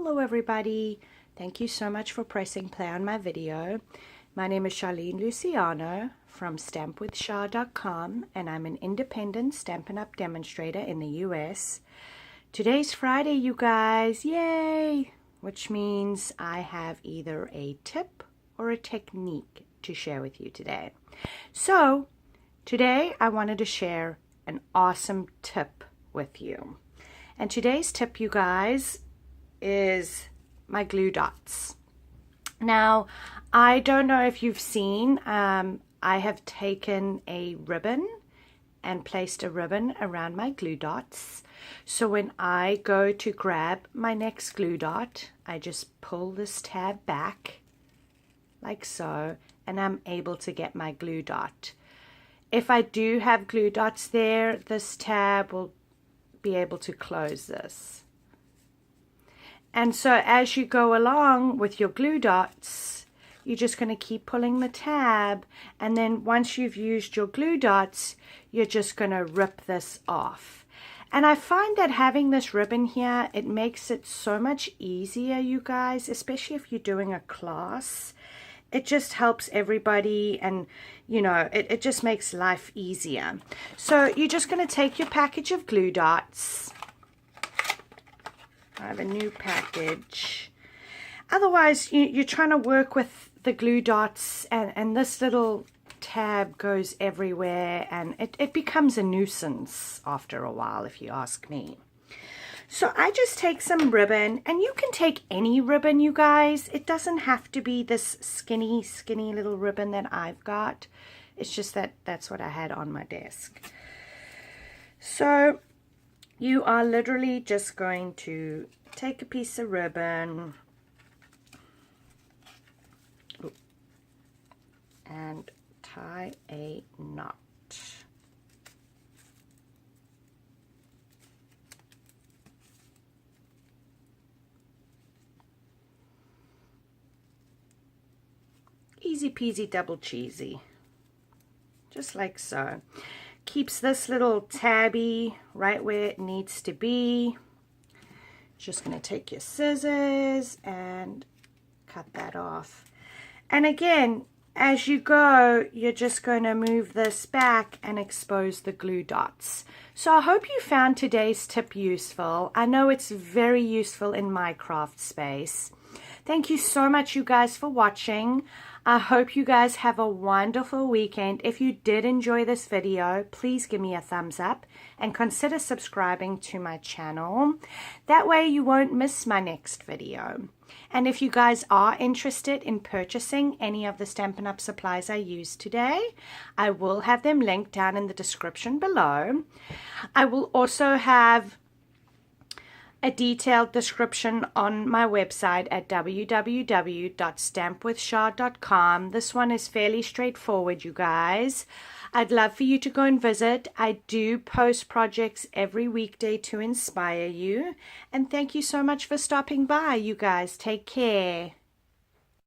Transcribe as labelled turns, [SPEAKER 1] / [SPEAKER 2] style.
[SPEAKER 1] Hello everybody, thank you so much for pressing play on my video. My name is Charlene Luciano from stampwithshar.com and I'm an independent Stampin' Up! Demonstrator in the US. Today's Friday, you guys, yay! Which means I have either a tip or a technique to share with you today. So, today I wanted to share an awesome tip with you. And today's tip, you guys, is my glue dots. Now, I don't know if you've seen, I have taken a ribbon and placed a ribbon around my glue dots. So when I go to grab my next glue dot, I just pull this tab back like so, and I'm able to get my glue dot. If I do have glue dots there, this tab will be able to close this. And so as you go along with your glue dots, you're just going to keep pulling the tab, and then once you've used your glue dots, you're just going to rip this off. And I find that having this ribbon here, it makes it so much easier, you guys, especially if you're doing a class. It just helps everybody, and you know, it just makes life easier. So you're just going to take your package of glue dots. I have a new package. Otherwise, you're trying to work with the glue dots, and this little tab goes everywhere, and it becomes a nuisance after a while, if you ask me. So I just take some ribbon, and you can take any ribbon, you guys. It doesn't have to be this skinny little ribbon that I've got. It's just that that's what I had on my desk. So you are literally just going to take a piece of ribbon and tie a knot. Easy peasy double cheesy, just like so. Keeps this little tabby right where it needs to be. Just going to take your scissors and cut that off. And again, as you go, you're just going to move this back and expose the glue dots. So I hope you found today's tip useful. I know it's very useful in my craft space. Thank you so much, you guys, for watching. I hope you guys have a wonderful weekend. If you did enjoy this video, please give me a thumbs up and consider subscribing to my channel. That way you won't miss my next video. And if you guys are interested in purchasing any of the Stampin' Up! Supplies I used today, I will have them linked down in the description below. I will also have a detailed description on my website at www.stampwithshar.com. This one is fairly straightforward, you guys. I'd love for you to go and visit. I do post projects every weekday to inspire you. And thank you so much for stopping by, you guys. Take care.